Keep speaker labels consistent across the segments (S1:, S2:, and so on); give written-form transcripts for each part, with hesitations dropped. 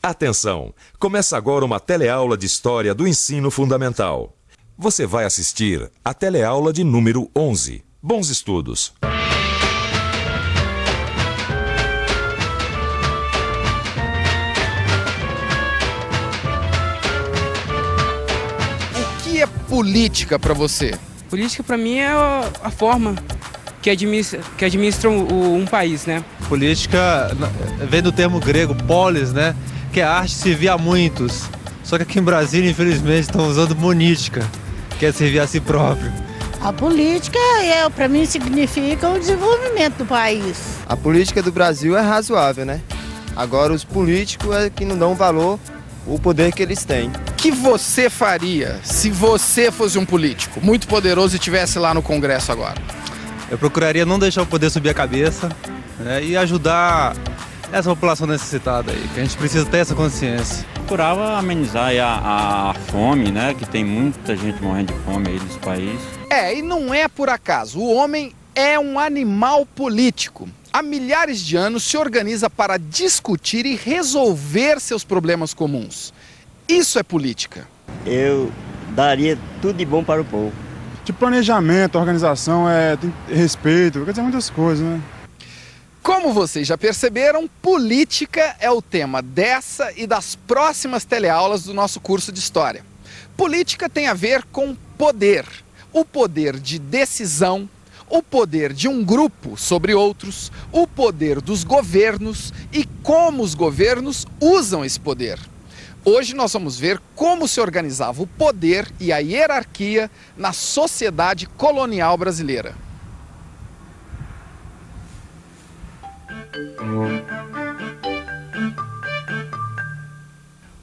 S1: Atenção! Começa agora uma teleaula de História do Ensino Fundamental. Você vai assistir a teleaula de número 11. Bons estudos!
S2: O que é política para você?
S3: Política para mim é a forma que administra um país, né?
S4: Política vem do termo grego polis, né? Que é a arte de servir a muitos. Só que aqui em Brasília, infelizmente, estão usando monítica, que é servir a si próprio.
S5: A política, para mim, significa o desenvolvimento do país.
S6: A política do Brasil é razoável, né? Agora, os políticos é que não dão valor ao poder que eles têm.
S2: O que você faria se você fosse um político muito poderoso e estivesse lá no Congresso agora?
S4: Eu procuraria não deixar o poder subir a cabeça, né, e ajudar essa população necessitada aí, que a gente precisa ter essa consciência.
S7: Procurava amenizar aí a fome, né, que tem muita gente morrendo de fome aí nesse país.
S2: E não é por acaso. O homem é um animal político. Há milhares de anos se organiza para discutir e resolver seus problemas comuns. Isso é política.
S8: Eu daria tudo de bom para o povo.
S9: De planejamento, organização, tem respeito, quer dizer muitas coisas, né?
S2: Como vocês já perceberam, política é o tema dessa e das próximas teleaulas do nosso curso de História. Política tem a ver com poder. O poder de decisão, o poder de um grupo sobre outros, o poder dos governos e como os governos usam esse poder. Hoje nós vamos ver como se organizava o poder e a hierarquia na sociedade colonial brasileira.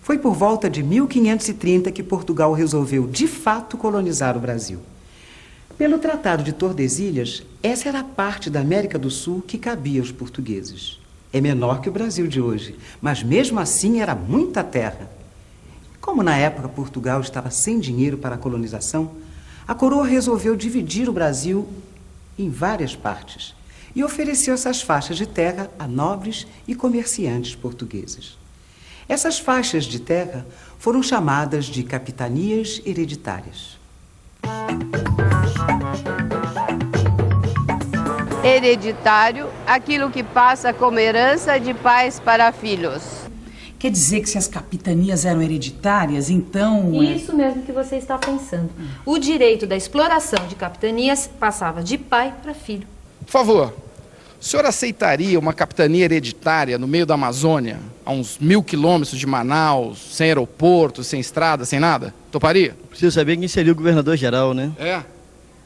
S10: Foi por volta de 1530 que Portugal resolveu de fato colonizar o Brasil. Pelo Tratado de Tordesilhas, essa era a parte da América do Sul que cabia aos portugueses. É menor que o Brasil de hoje, mas mesmo assim era muita terra. Como na época Portugal estava sem dinheiro para a colonização, a coroa resolveu dividir o Brasil em várias partes e ofereceu essas faixas de terra a nobres e comerciantes portugueses. Essas faixas de terra foram chamadas de capitanias hereditárias.
S11: Hereditário, aquilo que passa como herança de pais para filhos.
S12: Quer dizer que se as capitanias eram hereditárias, então...
S13: Isso mesmo que você está pensando. O direito da exploração de capitanias passava de pai para filho.
S2: Por favor, o senhor aceitaria uma capitania hereditária no meio da Amazônia, a uns 1000 quilômetros de Manaus, sem aeroporto, sem estrada, sem nada? Toparia?
S8: Preciso saber quem seria o governador-geral, né?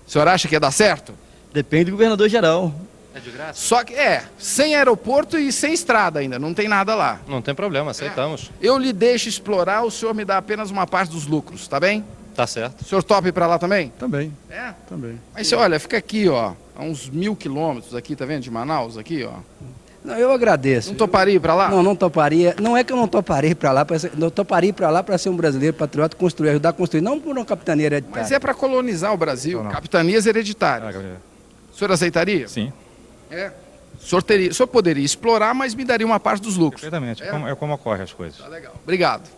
S2: O senhor acha que ia dar certo?
S8: Depende do governador-geral.
S2: É de graça? Só que sem aeroporto e sem estrada ainda, não tem nada lá.
S14: Não tem problema, aceitamos.
S2: Eu lhe deixo explorar, o senhor me dá apenas uma parte dos lucros, tá bem?
S14: Tá certo.
S2: O senhor topa ir pra lá também?
S9: Também.
S2: Também. Mas olha, fica aqui, ó, a uns 1000 quilômetros aqui, tá vendo, de Manaus, aqui, ó.
S15: Não, eu agradeço.
S2: Não toparia ir pra lá?
S15: Não toparia. Não é que eu não toparia ir pra lá, eu toparia ir pra lá para ser um brasileiro patriota, ajudar a construir, não por uma capitania hereditária.
S2: Mas é pra colonizar o Brasil, capitanias hereditárias. O senhor aceitaria?
S14: Sim.
S2: O senhor poderia explorar, mas me daria uma parte dos lucros.
S14: Perfeitamente, é como ocorrem as coisas.
S2: Tá legal, obrigado.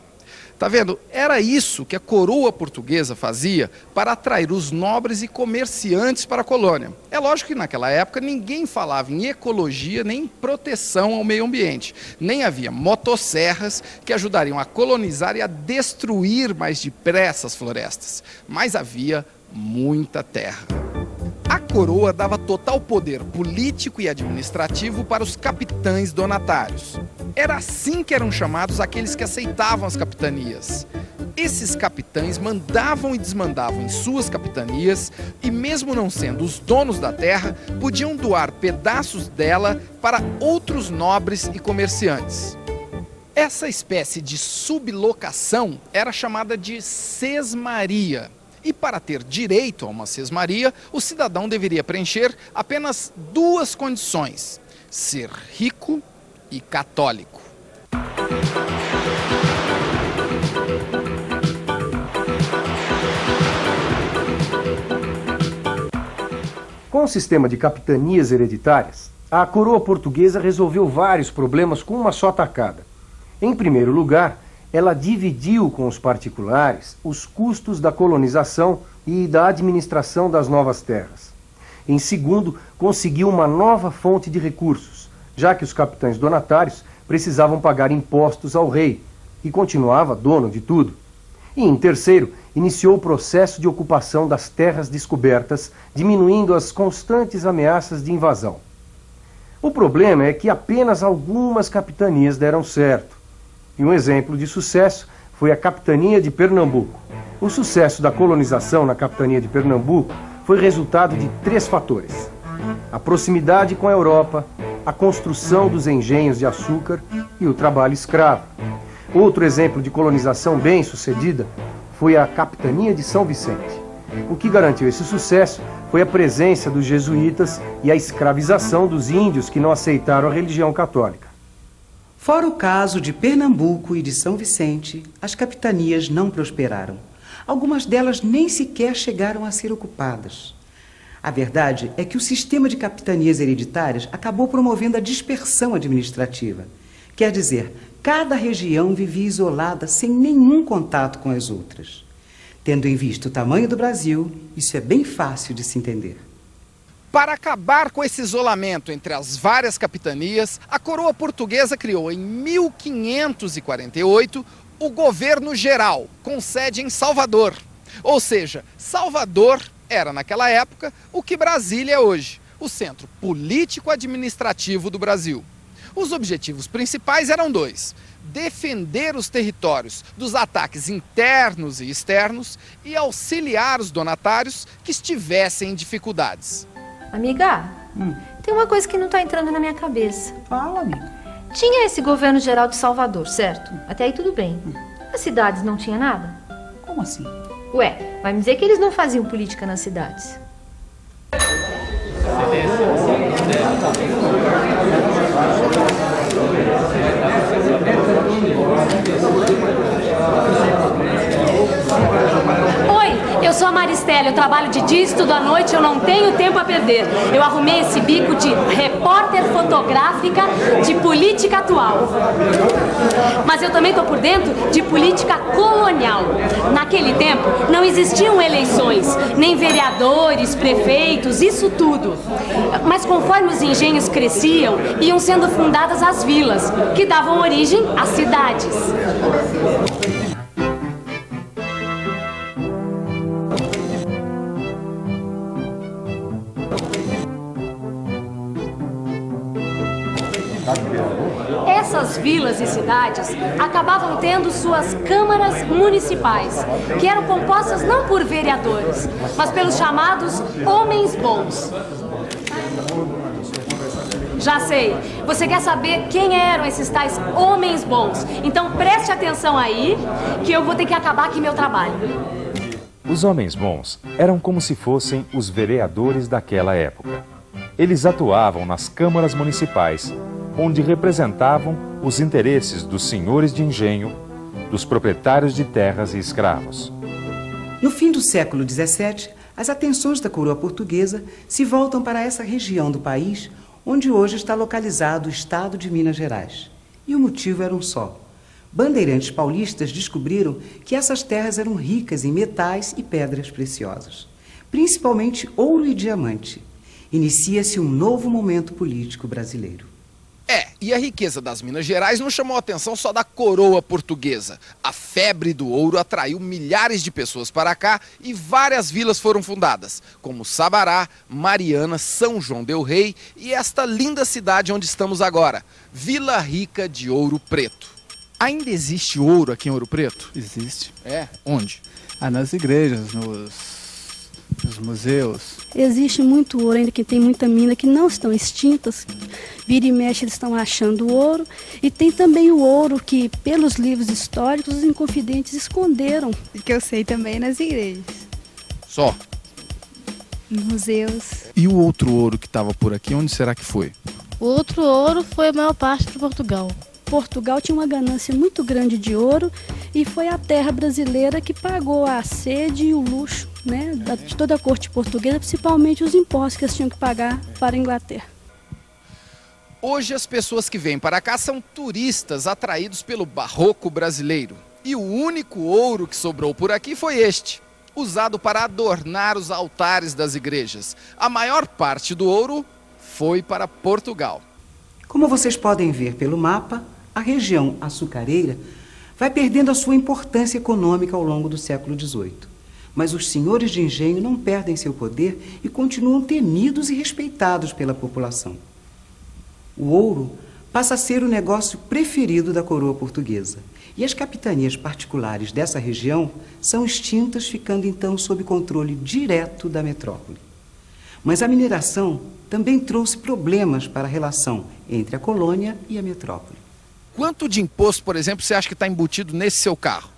S2: Tá vendo? Era isso que a coroa portuguesa fazia para atrair os nobres e comerciantes para a colônia. É lógico que naquela época ninguém falava em ecologia nem em proteção ao meio ambiente. Nem havia motosserras que ajudariam a colonizar e a destruir mais depressa as florestas. Mas havia muita terra. A coroa dava total poder político e administrativo para os capitães donatários. Era assim que eram chamados aqueles que aceitavam as capitanias. Esses capitães mandavam e desmandavam em suas capitanias e, mesmo não sendo os donos da terra, podiam doar pedaços dela para outros nobres e comerciantes. Essa espécie de sublocação era chamada de sesmaria. E para ter direito a uma sesmaria, o cidadão deveria preencher apenas 2 condições: ser rico e católico.
S16: Com o sistema de capitanias hereditárias, a coroa portuguesa resolveu vários problemas com uma só tacada. Em primeiro lugar, ela dividiu com os particulares os custos da colonização e da administração das novas terras. Em segundo, conseguiu uma nova fonte de recursos, já que os capitães donatários precisavam pagar impostos ao rei, que continuava dono de tudo. E em terceiro, iniciou o processo de ocupação das terras descobertas, diminuindo as constantes ameaças de invasão. O problema é que apenas algumas capitanias deram certo. E um exemplo de sucesso foi a capitania de Pernambuco. O sucesso da colonização na capitania de Pernambuco foi resultado de 3 fatores: a proximidade com a Europa, a construção dos engenhos de açúcar e o trabalho escravo. Outro exemplo de colonização bem-sucedida foi a capitania de São Vicente. O que garantiu esse sucesso foi a presença dos jesuítas e a escravização dos índios que não aceitaram a religião católica.
S10: Fora o caso de Pernambuco e de São Vicente, as capitanias não prosperaram. Algumas delas nem sequer chegaram a ser ocupadas. A verdade é que o sistema de capitanias hereditárias acabou promovendo a dispersão administrativa. Quer dizer, cada região vivia isolada sem nenhum contato com as outras. Tendo em vista o tamanho do Brasil, isso é bem fácil de se entender.
S2: Para acabar com esse isolamento entre as várias capitanias, a coroa portuguesa criou em 1548 o Governo Geral, com sede em Salvador. Ou seja, Salvador era naquela época o que Brasília é hoje, o centro político-administrativo do Brasil. Os objetivos principais eram 2: defender os territórios dos ataques internos e externos e auxiliar os donatários que estivessem em dificuldades.
S13: Amiga, tem uma coisa que não tá entrando na minha cabeça.
S12: Fala, amiga.
S13: Tinha esse governo geral de Salvador, certo? Até aí tudo bem. As cidades não tinha nada?
S12: Como assim?
S13: Ué, vai me dizer que eles não faziam política nas cidades?
S17: Oi, eu sou a Maristela, eu trabalho de dia, estudo à noite, eu não tenho tempo a perder. Eu arrumei esse bico de repórter fotográfica de política atual. Mas eu também tô por dentro de política colonial. Naquele tempo não existiam eleições, nem vereadores, prefeitos, isso tudo. Mas conforme os engenhos cresciam, iam sendo fundadas as vilas, que davam origem às cidades. Essas vilas e cidades acabavam tendo suas câmaras municipais, que eram compostas não por vereadores, mas pelos chamados homens bons. Já sei, você quer saber quem eram esses tais homens bons? Então preste atenção aí, que eu vou ter que acabar aqui meu trabalho.
S1: Os homens bons eram como se fossem os vereadores daquela época. Eles atuavam nas câmaras municipais, onde representavam os interesses dos senhores de engenho, dos proprietários de terras e escravos.
S10: No fim do século XVII, as atenções da coroa portuguesa se voltam para essa região do país onde hoje está localizado o estado de Minas Gerais. E o motivo era um só. Bandeirantes paulistas descobriram que essas terras eram ricas em metais e pedras preciosas, principalmente ouro e diamante. Inicia-se um novo momento político brasileiro.
S2: E a riqueza das Minas Gerais não chamou a atenção só da coroa portuguesa. A febre do ouro atraiu milhares de pessoas para cá e várias vilas foram fundadas, como Sabará, Mariana, São João del Rei e esta linda cidade onde estamos agora, Vila Rica de Ouro Preto. Ainda existe ouro aqui em Ouro Preto?
S18: Existe.
S2: É? Onde?
S18: Nas igrejas, nos museus.
S19: Existe muito ouro ainda, que tem muita mina que não estão extintas. Vira e mexe eles estão achando ouro. E tem também o ouro que, pelos livros históricos, os inconfidentes esconderam.
S20: Que eu sei também nas igrejas.
S2: Só?
S20: Nos museus.
S18: E o outro ouro que estava por aqui, onde será que foi?
S19: O outro ouro foi a maior parte para Portugal. Portugal tinha uma ganância muito grande de ouro e foi a terra brasileira que pagou a sede e o luxo, né, de toda a corte portuguesa, principalmente os impostos que eles tinham que pagar para a Inglaterra.
S2: Hoje as pessoas que vêm para cá são turistas atraídos pelo barroco brasileiro. E o único ouro que sobrou por aqui foi este, usado para adornar os altares das igrejas. A maior parte do ouro foi para Portugal.
S10: Como vocês podem ver pelo mapa, a região açucareira vai perdendo a sua importância econômica ao longo do século XVIII. Mas os senhores de engenho não perdem seu poder e continuam temidos e respeitados pela população. O ouro passa a ser o negócio preferido da coroa portuguesa. E as capitanias particulares dessa região são extintas, ficando então sob controle direto da metrópole. Mas a mineração também trouxe problemas para a relação entre a colônia e a metrópole.
S2: Quanto de imposto, por exemplo, você acha que está embutido nesse seu carro?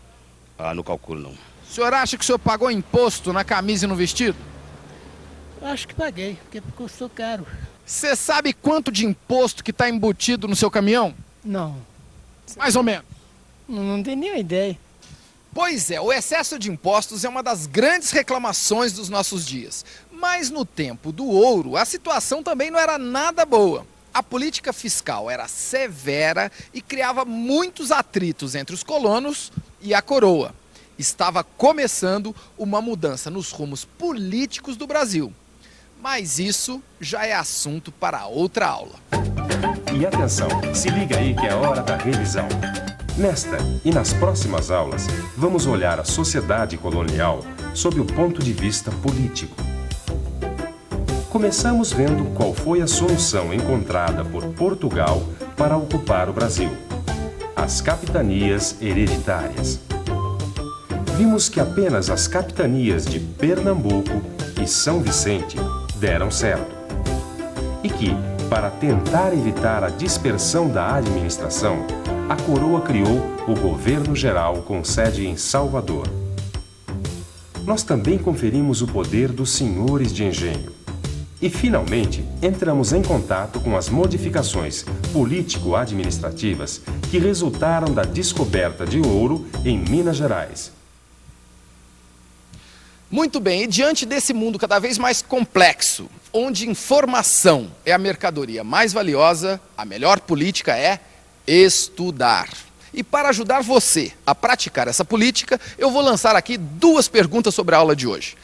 S21: Não calculo não.
S2: O senhor acha que o senhor pagou imposto na camisa e no vestido?
S5: Acho que paguei, porque custou caro.
S2: Você sabe quanto de imposto que está embutido no seu caminhão?
S5: Não.
S2: Mais ou menos.
S5: Não tenho nenhuma ideia.
S2: Pois é, o excesso de impostos é uma das grandes reclamações dos nossos dias. Mas no tempo do ouro, a situação também não era nada boa. A política fiscal era severa e criava muitos atritos entre os colonos e a coroa. Estava começando uma mudança nos rumos políticos do Brasil. Mas isso já é assunto para outra aula.
S1: E atenção, se liga aí que é hora da revisão. Nesta e nas próximas aulas, vamos olhar a sociedade colonial sob o ponto de vista político. Começamos vendo qual foi a solução encontrada por Portugal para ocupar o Brasil: as capitanias hereditárias. Vimos que apenas as capitanias de Pernambuco e São Vicente deram certo. E que, para tentar evitar a dispersão da administração, a coroa criou o Governo Geral com sede em Salvador. Nós também conferimos o poder dos senhores de engenho. E, finalmente, entramos em contato com as modificações político-administrativas que resultaram da descoberta de ouro em Minas Gerais.
S2: Muito bem, e diante desse mundo cada vez mais complexo, onde informação é a mercadoria mais valiosa, a melhor política é estudar. E para ajudar você a praticar essa política, eu vou lançar aqui 2 perguntas sobre a aula de hoje.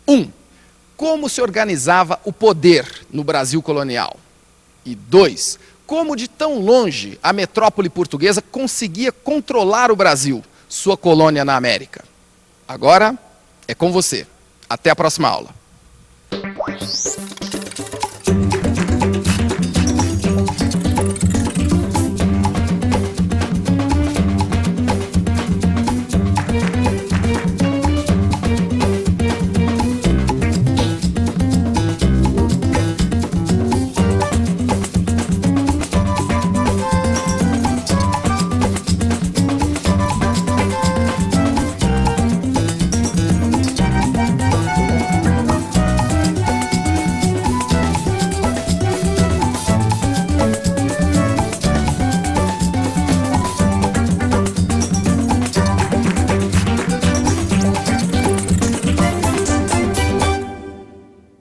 S2: 1. Como se organizava o poder no Brasil colonial? E 2. Como de tão longe a metrópole portuguesa conseguia controlar o Brasil, sua colônia na América? Agora é com você. Até a próxima aula.